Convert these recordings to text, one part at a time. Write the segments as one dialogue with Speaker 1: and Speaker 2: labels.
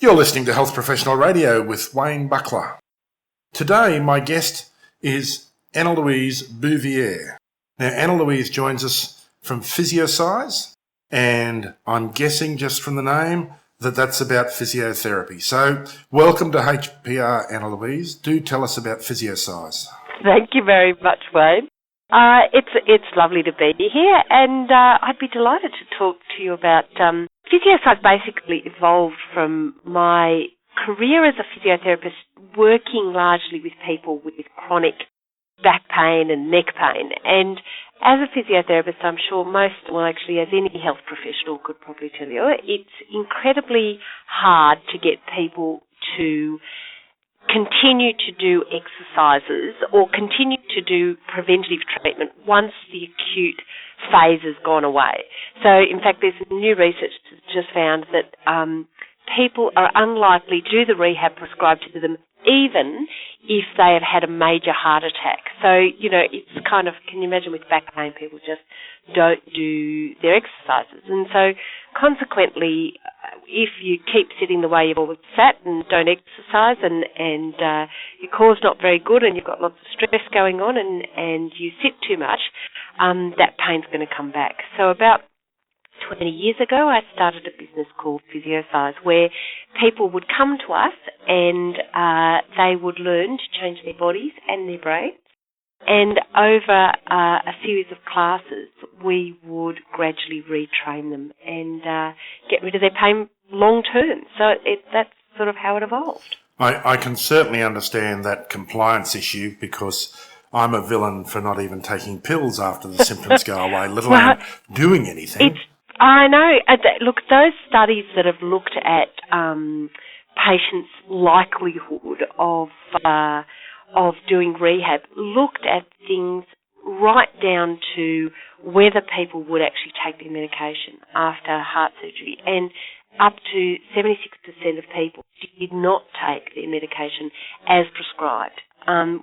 Speaker 1: You're listening to Health Professional Radio with Wayne Buckler. Today, my guest is Anna-Louise Bouvier. Now, Anna-Louise joins us from PhysioSize, and I'm guessing just from the name that that's about physiotherapy. So, welcome to HPR, Anna-Louise. Do tell us about PhysioSize.
Speaker 2: Thank you very much, Wayne. It's lovely to be here, and I'd be delighted to talk to you about PhysioSize. Basically evolved from my career as a physiotherapist, working largely with people with chronic back pain and neck pain. And as a physiotherapist, I'm sure as any health professional could probably tell you, it's incredibly hard to get people to continue to do exercises or continue to do preventative treatment once the acute phase has gone away. So, in fact, there's new research that's just found that people are unlikely to do the rehab prescribed to them even if they have had a major heart attack. So, it's kind of, can you imagine with back pain, people just don't do their exercises. And so, consequently, if you keep sitting the way you've always sat and don't exercise and your core's not very good and you've got lots of stress going on and you sit too much, that pain's going to come back. So about 20 years ago, I started a business called PhysioSize, where people would come to us and they would learn to change their bodies and their brains. And over a series of classes, we would gradually retrain them and get rid of their pain long term. So that's sort of how it evolved.
Speaker 1: I can certainly understand that compliance issue because I'm a villain for not even taking pills after the symptoms go away, let alone doing anything.
Speaker 2: I know. Look, those studies that have looked at patients' likelihood of doing rehab looked at things right down to whether people would actually take their medication after heart surgery, and up to 76% of people did not take their medication as prescribed,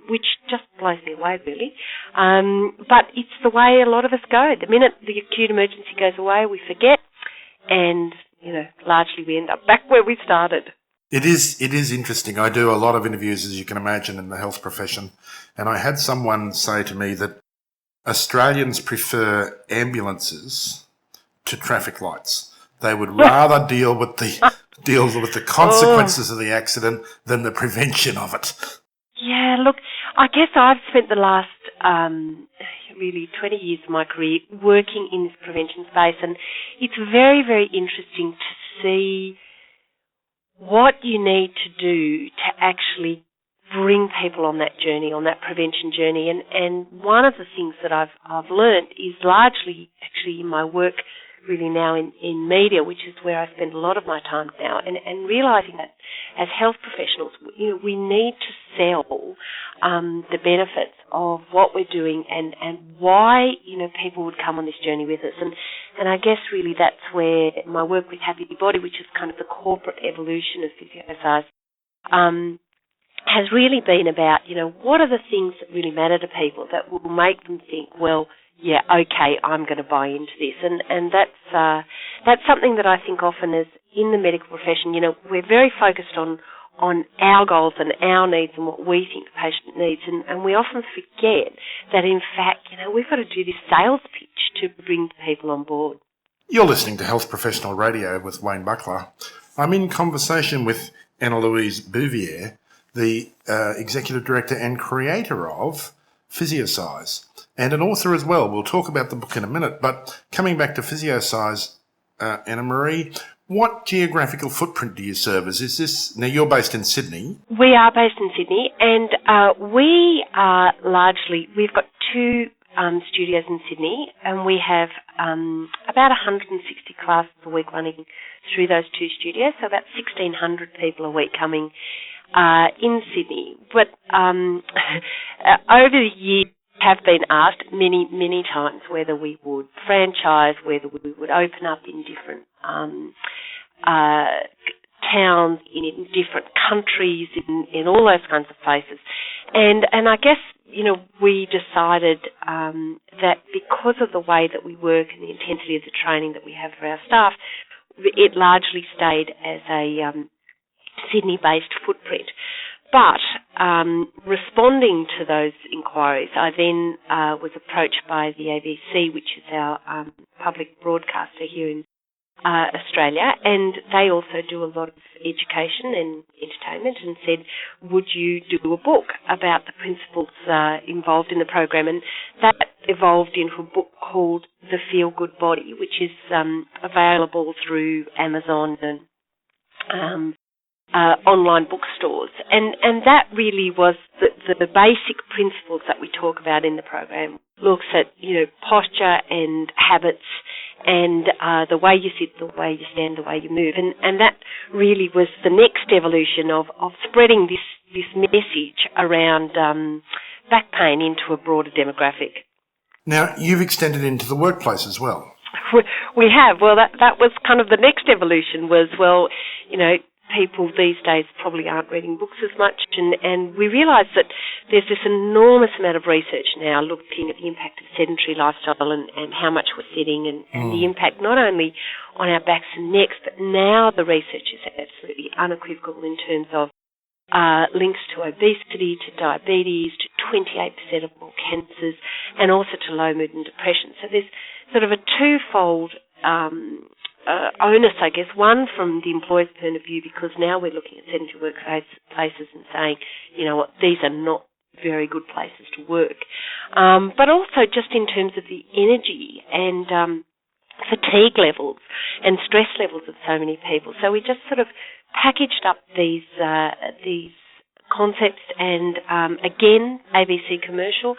Speaker 2: which just blows me away, really. But it's the way a lot of us go. The minute the acute emergency goes away, we forget, and, largely we end up back where we started.
Speaker 1: It is interesting. I do a lot of interviews, as you can imagine, in the health profession, and I had someone say to me that Australians prefer ambulances to traffic lights. They would rather deal with the consequences of the accident than the prevention of it.
Speaker 2: Yeah, look, I guess I've spent the last really 20 years of my career working in this prevention space, and it's very, very interesting to see what you need to do to actually bring people on that journey, on that prevention journey. And one of the things that I've learned is largely actually in my work really now in media, which is where I spend a lot of my time now, and realising that as health professionals, we need to sell the benefits of what we're doing and why, people would come on this journey with us. And I guess really that's where my work with Happy Body, which is kind of the corporate evolution of PhysioSize, has really been about, what are the things that really matter to people that will make them think, well, yeah, okay, I'm going to buy into this. And that's something that I think often is in the medical profession, we're very focused on our goals and our needs and what we think the patient needs. And we often forget that, in fact, we've got to do this sales pitch to bring people on board.
Speaker 1: You're listening to Health Professional Radio with Wayne Buckler. I'm in conversation with Anna-Louise Bouvier, the Executive Director and Creator of PhysioSize, and an author as well. We'll talk about the book in a minute, but coming back to PhysioSize, Anna-Marie, what geographical footprint do you service? Is this, now you're based in Sydney?
Speaker 2: We are based in Sydney, and we are we've got two studios in Sydney, and we have about 160 classes a week running through those two studios, so about 1,600 people a week coming in Sydney. But over the years, have been asked many, many times whether we would franchise, whether we would open up in different towns, in different countries, in all those kinds of places. And I guess, we decided that because of the way that we work and the intensity of the training that we have for our staff, it largely stayed as a Sydney-based footprint. But responding to those inquiries, I then was approached by the ABC, which is our public broadcaster here in Australia, and they also do a lot of education and entertainment, and said, would you do a book about the principles involved in the program? And that evolved into a book called The Feel Good Body, which is available through Amazon and online bookstores. And that really was the basic principles that we talk about in the program. Looks at, posture and habits, and the way you sit, the way you stand, the way you move. And that really was the next evolution of spreading this message around back pain into a broader demographic.
Speaker 1: Now, you've extended into the workplace as well.
Speaker 2: We have. Well, that was kind of the next evolution was, people these days probably aren't reading books as much, and we realise that there's this enormous amount of research now looking at the impact of sedentary lifestyle and how much we're sitting and the impact not only on our backs and necks, but now the research is absolutely unequivocal in terms of links to obesity, to diabetes, to 28% of all cancers, and also to low mood and depression. So there's sort of a twofold onus, I guess, one from the employer's point of view, because now we're looking at sedentary workplaces and saying, these are not very good places to work. But also just in terms of the energy and fatigue levels and stress levels of so many people. So we just sort of packaged up these concepts and, again, ABC commercial,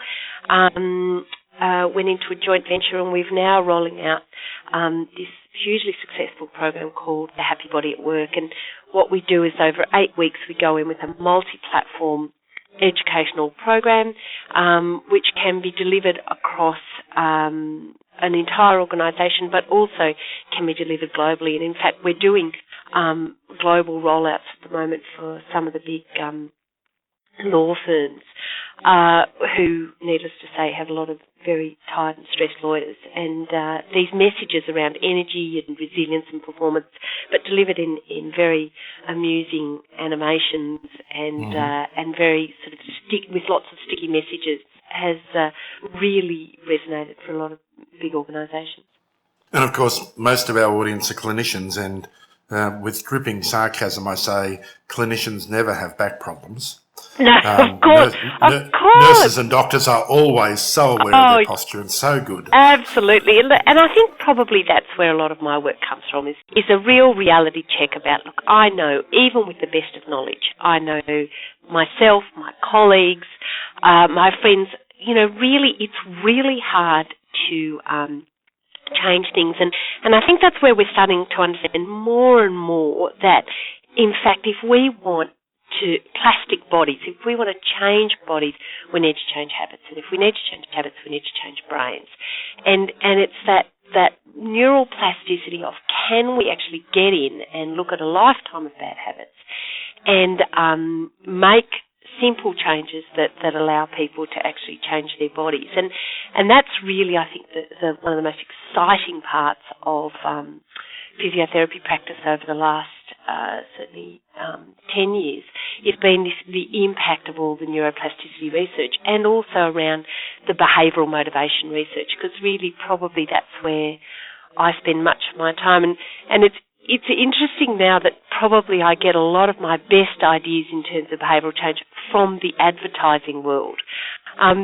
Speaker 2: went into a joint venture, and we've now rolling out this hugely successful program called The Happy Body at Work. And what we do is over 8 weeks we go in with a multi-platform educational program which can be delivered across an entire organisation, but also can be delivered globally. And in fact, we're doing global rollouts at the moment for some of the big law firms who, needless to say, have a lot of very tired and stressed lawyers. And these messages around energy and resilience and performance, but delivered in very amusing animations and very sort of with lots of sticky messages, has really resonated for a lot of big organisations.
Speaker 1: And of course, most of our audience are clinicians, and with dripping sarcasm, I say clinicians never have back problems.
Speaker 2: No, of course.
Speaker 1: Nurses and doctors are always so aware of their posture and so good.
Speaker 2: Absolutely. And I think probably that's where a lot of my work comes from, is a real reality check about, look, I know, even with the best of knowledge, I know myself, my colleagues, my friends, really, it's really hard to change things. And I think that's where we're starting to understand more and more that, in fact, if we want plastic bodies, if we want to change bodies, we need to change habits. And if we need to change habits, we need to change brains. And it's that neural plasticity of, can we actually get in and look at a lifetime of bad habits and make simple changes that allow people to actually change their bodies. And that's really, I think, one of the most exciting parts of physiotherapy practice over the last certainly 10 years. It's been the impact of all the neuroplasticity research, and also around the behavioural motivation research, because really probably that's where I spend much of my time. And it's interesting now that probably I get a lot of my best ideas in terms of behavioural change from the advertising world.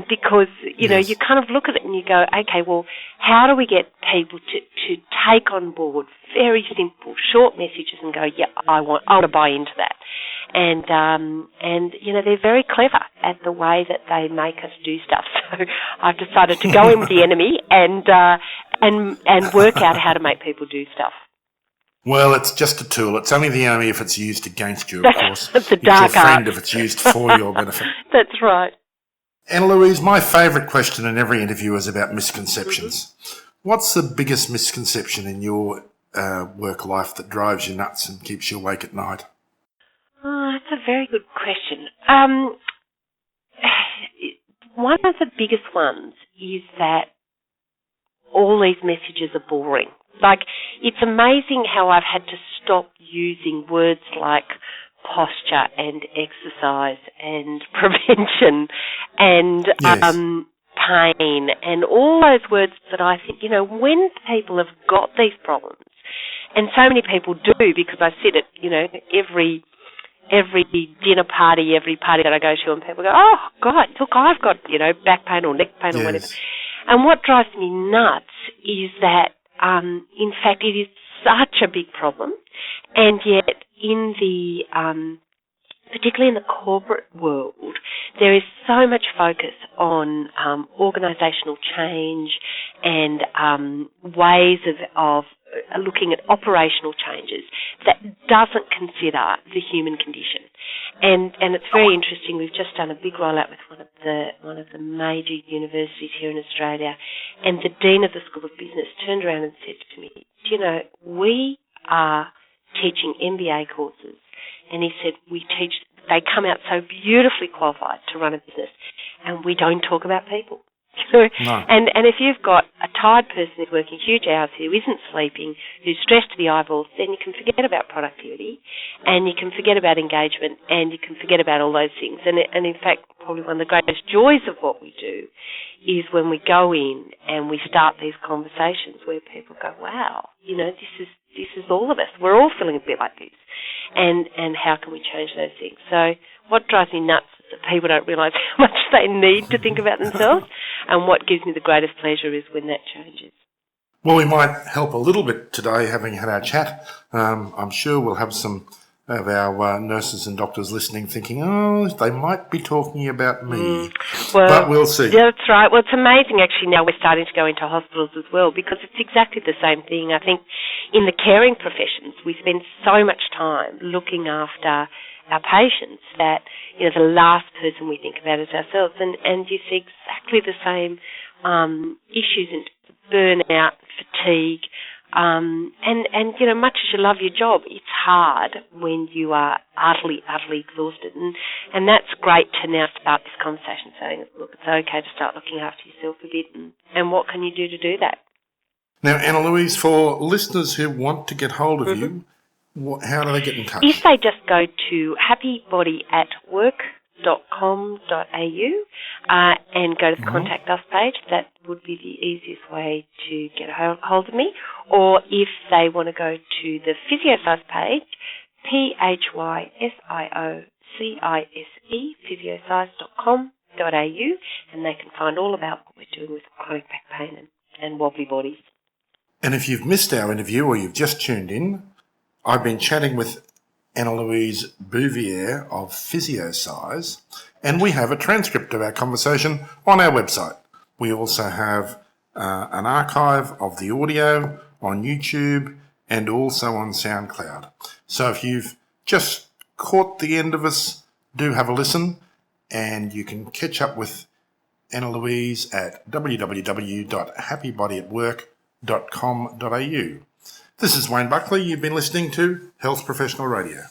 Speaker 2: Because,
Speaker 1: Yes.
Speaker 2: you kind of look at it and you go, okay, well, how do we get people to take on board very simple, short messages and go, yeah, I want to buy into that. And they're very clever at the way that they make us do stuff. So I've decided to go in with the enemy and work out how to make people do stuff.
Speaker 1: Well, it's just a tool. It's only the enemy if it's used against you, of course.
Speaker 2: It's a
Speaker 1: It's
Speaker 2: dark
Speaker 1: your friend
Speaker 2: art.
Speaker 1: if it's used for your benefit.
Speaker 2: That's right.
Speaker 1: Anna-Louise, my favourite question in every interview is about misconceptions. What's the biggest misconception in your work life that drives you nuts and keeps you awake at night?
Speaker 2: Oh, that's a very good question. One of the biggest ones is that all these messages are boring. Like, it's amazing how I've had to stop using words like posture and exercise and prevention and
Speaker 1: Yes.
Speaker 2: pain and all those words that I think, when people have got these problems, and so many people do, because I sit at, every dinner party, every party that I go to, and people go, oh, God, look, I've got, back pain or neck pain or whatever.
Speaker 1: Yes.
Speaker 2: And what drives me nuts is that, in fact, it is such a big problem, and yet in the, particularly in the corporate world, there is so much focus on organisational change and ways of looking at operational changes that doesn't consider the human condition. And it's very interesting. We've just done a big rollout with one of the major universities here in Australia, and the Dean of the School of Business turned around and said to me, we are teaching MBA courses, and he said, they come out so beautifully qualified to run a business, and we don't talk about people.
Speaker 1: No.
Speaker 2: And if you've got a tired person who's working huge hours, who isn't sleeping, who's stressed to the eyeballs, then you can forget about productivity, and you can forget about engagement, and you can forget about all those things. And in fact, probably one of the greatest joys of what we do is when we go in and we start these conversations where people go, wow, this is all of us. We're all feeling a bit like this. And how can we change those things? So what drives me nuts is that people don't realise how much they need to think about themselves, and what gives me the greatest pleasure is when that changes.
Speaker 1: Well, we might help a little bit today, having had our chat. I'm sure we'll have some of our nurses and doctors listening thinking, oh, they might be talking about me.
Speaker 2: Well,
Speaker 1: but we'll see.
Speaker 2: Yeah, that's right. Well, it's amazing actually now we're starting to go into hospitals as well, because it's exactly the same thing. I think in the caring professions we spend so much time looking after our patients that the last person we think about is ourselves, and you see exactly the same issues in burnout, fatigue, and much as you love your job, it's hard when you are utterly exhausted, and that's great to now start this conversation saying, look, it's okay to start looking after yourself a bit, and what can you do to do that?
Speaker 1: Now, Anna-Louise, for listeners who want to get hold of you, how do they get in touch?
Speaker 2: If they just go to happybodyatwork.com.au and go to the Contact Us page, that would be the easiest way to get a hold of me. Or if they want to go to the PhysioScience page, PhysioCise, physioscience.com.au, and they can find all about what we're doing with chronic back pain and wobbly bodies.
Speaker 1: And if you've missed our interview or you've just tuned in, I've been chatting with Anna-Louise Bouvier of PhysioScience, and we have a transcript of our conversation on our website. We also have an archive of the audio on YouTube and also on SoundCloud. So if you've just caught the end of us, do have a listen, and you can catch up with Anna-Louise at www.happybodyatwork.com.au. This is Wayne Buckley. You've been listening to Health Professional Radio.